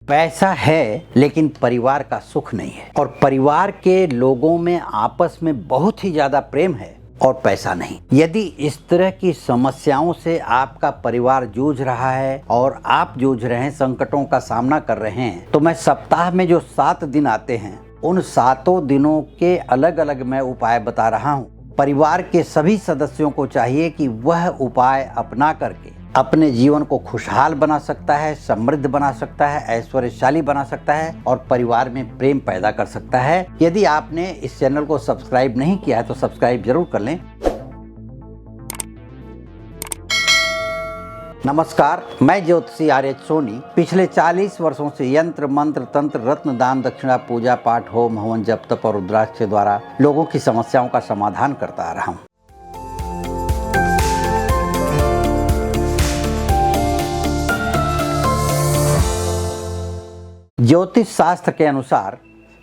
पैसा है लेकिन परिवार का सुख नहीं है, और परिवार के लोगों में आपस में बहुत ही ज्यादा प्रेम है और पैसा नहीं। यदि इस तरह की समस्याओं से आपका परिवार जूझ रहा है और आप जूझ रहे हैं, संकटों का सामना कर रहे हैं, तो मैं सप्ताह में जो 7 दिन आते हैं उन 7 दिनों के अलग अलग मैं उपाय बता रहा हूँ। परिवार के सभी सदस्यों को चाहिए कि वह उपाय अपना करके अपने जीवन को खुशहाल बना सकता है, समृद्ध बना सकता है, ऐश्वर्यशाली बना सकता है और परिवार में प्रेम पैदा कर सकता है। यदि आपने इस चैनल को सब्सक्राइब नहीं किया है तो सब्सक्राइब जरूर कर लें। नमस्कार, मैं ज्योतिषी आर्य सोनी पिछले 40 वर्षों से यंत्र मंत्र तंत्र रत्न दान दक्षिणा पूजा पाठ होम हवन जप तप और रुद्राक्ष के द्वारा लोगों की समस्याओं का समाधान करता आ रहा हूँ। ज्योतिष शास्त्र के अनुसार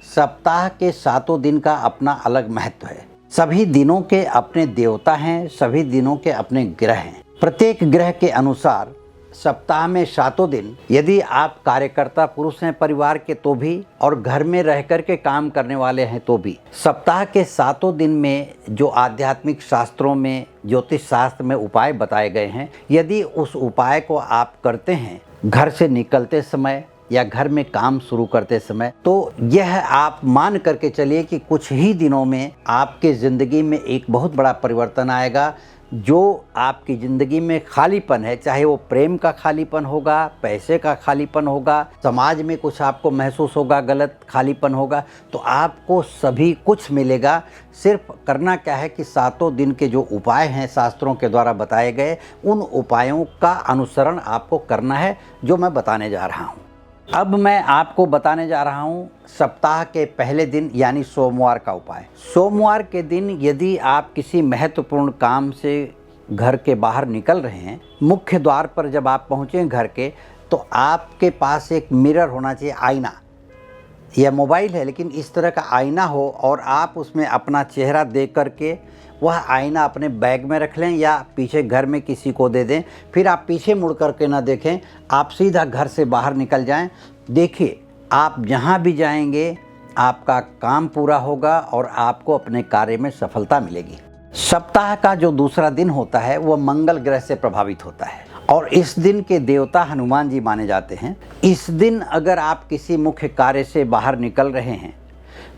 सप्ताह के 7 दिन का अपना अलग महत्व है। सभी दिनों के अपने देवता हैं, सभी दिनों के अपने ग्रह हैं। प्रत्येक ग्रह के अनुसार सप्ताह में 7 दिन यदि आप कार्यकर्ता पुरुष हैं परिवार के तो भी, और घर में रह कर के काम करने वाले हैं तो भी, सप्ताह के 7 दिन में जो आध्यात्मिक शास्त्रों में ज्योतिष शास्त्र में उपाय बताए गए हैं, यदि उस उपाय को आप करते हैं घर से निकलते समय या घर में काम शुरू करते समय, तो यह आप मान करके चलिए कि कुछ ही दिनों में आपके ज़िंदगी में एक बहुत बड़ा परिवर्तन आएगा। जो आपकी ज़िंदगी में खालीपन है, चाहे वो प्रेम का खालीपन होगा, पैसे का खालीपन होगा, समाज में कुछ आपको महसूस होगा, गलत खालीपन होगा, तो आपको सभी कुछ मिलेगा। सिर्फ करना क्या है कि 7 दिन के जो उपाय हैं शास्त्रों के द्वारा बताए गए, उन उपायों का अनुसरण आपको करना है, जो मैं बताने जा रहा हूँ। अब मैं आपको बताने जा रहा हूँ सप्ताह के पहले दिन यानी सोमवार का उपाय। सोमवार के दिन यदि आप किसी महत्वपूर्ण काम से घर के बाहर निकल रहे हैं, मुख्य द्वार पर जब आप पहुँचें घर के, तो आपके पास एक मिरर होना चाहिए, आईना। यह मोबाइल है लेकिन इस तरह का आईना हो और आप उसमें अपना चेहरा देख करके वह आईना अपने बैग में रख लें या पीछे घर में किसी को दे दें। फिर आप पीछे मुड़ करके ना देखें, आप सीधा घर से बाहर निकल जाएं। देखिए, आप जहां भी जाएंगे आपका काम पूरा होगा और आपको अपने कार्य में सफलता मिलेगी। सप्ताह का जो दूसरा दिन होता है वह मंगल ग्रह से प्रभावित होता है और इस दिन के देवता हनुमान जी माने जाते हैं। इस दिन अगर आप किसी मुख्य कार्य से बाहर निकल रहे हैं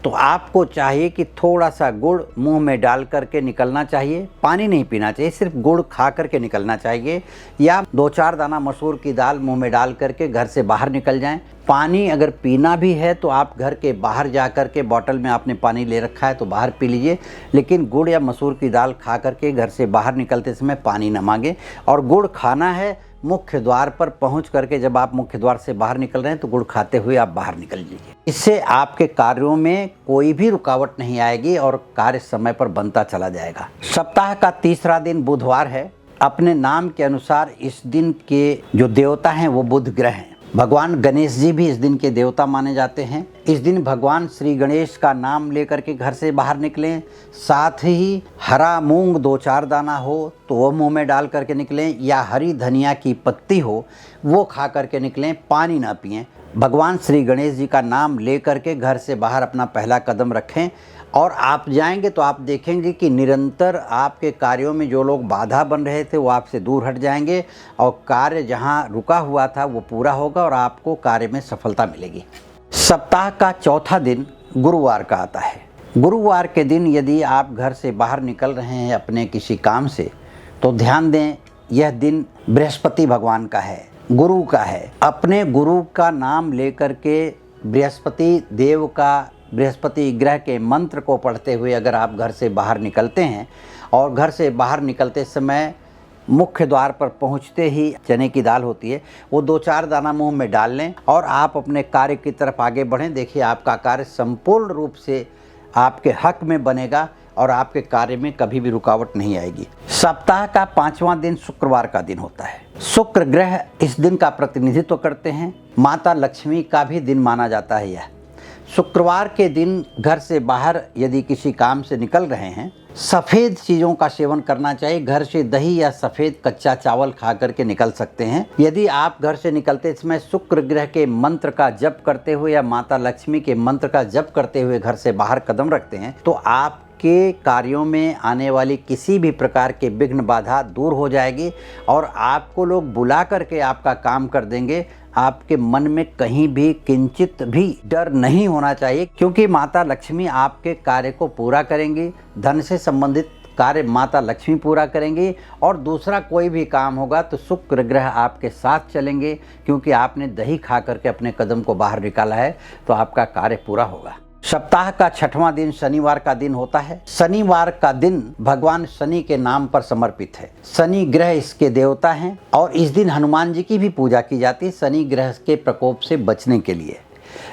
तो आपको चाहिए कि थोड़ा सा गुड़ मुंह में डाल करके निकलना चाहिए। पानी नहीं पीना चाहिए, सिर्फ गुड़ खा करके निकलना चाहिए, या 2-4 दाना मसूर की दाल मुंह में डाल करके घर से बाहर निकल जाएं। पानी अगर पीना भी है तो आप घर के बाहर जा कर के बॉटल में आपने पानी ले रखा है तो बाहर पी लीजिए, लेकिन गुड़ या मसूर की दाल खा करके घर से बाहर निकलते समय पानी न मांगे। और गुड़ खाना है मुख्य द्वार पर पहुंच करके, जब आप मुख्य द्वार से बाहर निकल रहे हैं तो गुड़ खाते हुए आप बाहर निकल लीजिए। इससे आपके कार्यों में कोई भी रुकावट नहीं आएगी और कार्य समय पर बनता चला जाएगा। सप्ताह का तीसरा दिन बुधवार है। अपने नाम के अनुसार इस दिन के जो देवता हैं वो बुध ग्रह हैं। भगवान गणेश जी भी इस दिन के देवता माने जाते हैं। इस दिन भगवान श्री गणेश का नाम लेकर के घर से बाहर निकलें। साथ ही हरा मूंग 2-4 दाना हो तो वो मुंह में डाल करके निकलें, या हरी धनिया की पत्ती हो वो खा करके निकलें। पानी ना पिएं। भगवान श्री गणेश जी का नाम ले करके घर से बाहर अपना पहला कदम रखें और आप जाएंगे तो आप देखेंगे कि निरंतर आपके कार्यों में जो लोग बाधा बन रहे थे वो आपसे दूर हट जाएंगे और कार्य जहां रुका हुआ था वो पूरा होगा और आपको कार्य में सफलता मिलेगी। सप्ताह का चौथा दिन गुरुवार का आता है। गुरुवार के दिन यदि आप घर से बाहर निकल रहे हैं अपने किसी काम से, तो ध्यान दें यह दिन बृहस्पति भगवान का है, गुरु का है। अपने गुरु का नाम लेकर के बृहस्पति देव का, बृहस्पति ग्रह के मंत्र को पढ़ते हुए अगर आप घर से बाहर निकलते हैं और घर से बाहर निकलते समय मुख्य द्वार पर पहुंचते ही चने की दाल होती है वो 2-4 दाना मुंह में डाल लें और आप अपने कार्य की तरफ आगे बढ़ें। देखिए, आपका कार्य संपूर्ण रूप से आपके हक में बनेगा और आपके कार्य में कभी भी रुकावट नहीं आएगी। सप्ताह का 5वां दिन शुक्रवार का दिन होता है। शुक्र ग्रह इस दिन का प्रतिनिधित्व करते हैं। माता लक्ष्मी का भी दिन माना जाता है यह। शुक्रवार के दिन घर से बाहर यदि किसी काम से निकल रहे हैं, सफ़ेद चीज़ों का सेवन करना चाहिए। घर से दही या सफ़ेद कच्चा चावल खा करके निकल सकते हैं। यदि आप घर से निकलते समय शुक्र ग्रह के मंत्र का जप करते हुए या माता लक्ष्मी के मंत्र का जप करते हुए घर से बाहर कदम रखते हैं तो आपके कार्यों में आने वाली किसी भी प्रकार के विघ्न बाधा दूर हो जाएगी और आपको लोग बुला करके आपका काम कर देंगे। आपके मन में कहीं भी किंचित भी डर नहीं होना चाहिए, क्योंकि माता लक्ष्मी आपके कार्य को पूरा करेंगी। धन से संबंधित कार्य माता लक्ष्मी पूरा करेंगी और दूसरा कोई भी काम होगा तो शुक्र ग्रह आपके साथ चलेंगे, क्योंकि आपने दही खा करके अपने कदम को बाहर निकाला है तो आपका कार्य पूरा होगा। सप्ताह का 6वां दिन शनिवार का दिन होता है। शनिवार का दिन भगवान शनि के नाम पर समर्पित है। शनि ग्रह इसके देवता हैं और इस दिन हनुमान जी की भी पूजा की जाती है शनि ग्रह के प्रकोप से बचने के लिए।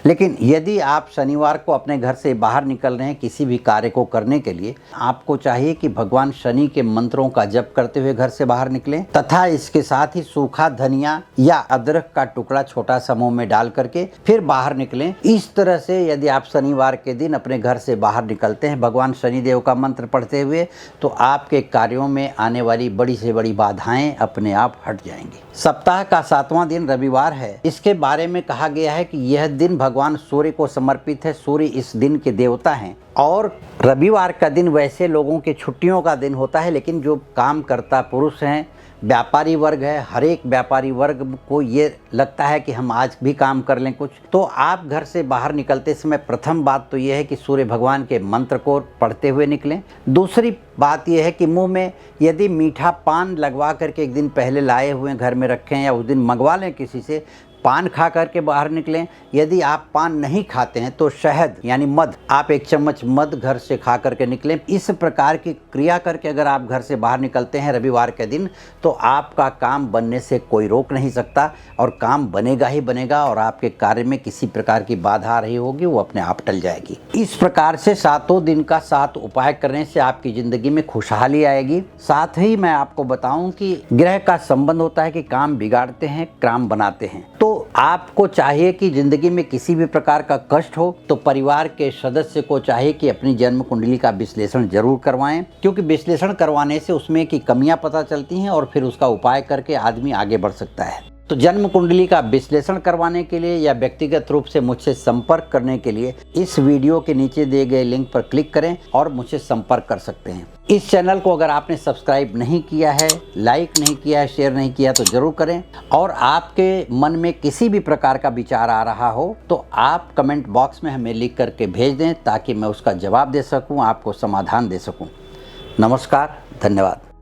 लेकिन यदि आप शनिवार को अपने घर से बाहर निकल रहे हैं किसी भी कार्य को करने के लिए, आपको चाहिए कि भगवान शनि के मंत्रों का जप करते हुए घर से बाहर निकलें तथा इसके साथ ही सूखा धनिया या अदरक का टुकड़ा छोटा सा मुंह में डाल करके फिर बाहर निकलें। इस तरह से यदि आप शनिवार के दिन अपने घर से बाहर निकलते हैं भगवान शनिदेव का मंत्र पढ़ते हुए तो आपके कार्यों में आने वाली बड़ी से बड़ी बाधाएं अपने आप हट जाएंगी। सप्ताह का 7वां दिन रविवार है। इसके बारे में कहा गया है कि यह दिन भगवान सूर्य को समर्पित है। सूर्य इस दिन के देवता हैं और रविवार का दिन वैसे लोगों के छुट्टियों का दिन होता है, लेकिन जो काम करता पुरुष हैं, व्यापारी वर्ग है, हर एक व्यापारी वर्ग को ये लगता है कि हम आज भी काम कर लें कुछ, तो आप घर से बाहर निकलते समय प्रथम बात तो ये है कि सूर्य भगवान के मंत्र को पढ़ते हुए निकलें। दूसरी बात यह है कि मुंह में यदि मीठा पान लगवा करके एक दिन पहले लाए हुए घर में रखें या उस दिन मंगवा लें किसी से, पान खा करके बाहर निकलें। यदि आप पान नहीं खाते हैं तो शहद यानी मध, आप 1 चम्मच मध घर से खा करके निकलें। इस प्रकार की क्रिया करके अगर आप घर से बाहर निकलते हैं रविवार के दिन तो आपका काम बनने से कोई रोक नहीं सकता और काम बनेगा ही बनेगा और आपके कार्य में किसी प्रकार की बाधा आ रही होगी वो अपने आप टल जाएगी। इस प्रकार से 7 दिन का 7 उपाय करने से आपकी ज़िंदगी में खुशहाली आएगी। साथ ही मैं आपको बताऊं कि ग्रह का संबंध होता है कि काम बिगाड़ते हैं, काम बनाते हैं। तो आपको चाहिए कि जिंदगी में किसी भी प्रकार का कष्ट हो तो परिवार के सदस्य को चाहिए कि अपनी जन्म कुंडली का विश्लेषण जरूर करवाएं, क्योंकि विश्लेषण करवाने से उसमें की कमियां पता चलती हैं और फिर उसका उपाय करके आदमी आगे बढ़ सकता है। तो जन्म कुंडली का विश्लेषण करवाने के लिए या व्यक्तिगत रूप से मुझसे संपर्क करने के लिए इस वीडियो के नीचे दिए गए लिंक पर क्लिक करें और मुझसे संपर्क कर सकते हैं। इस चैनल को अगर आपने सब्सक्राइब नहीं किया है, लाइक नहीं किया है, शेयर नहीं किया तो जरूर करें। और आपके मन में किसी भी प्रकार का विचार आ रहा हो तो आप कमेंट बॉक्स में हमें लिख करके भेज दें ताकि मैं उसका जवाब दे सकूं, आपको समाधान दे सकूं। नमस्कार, धन्यवाद।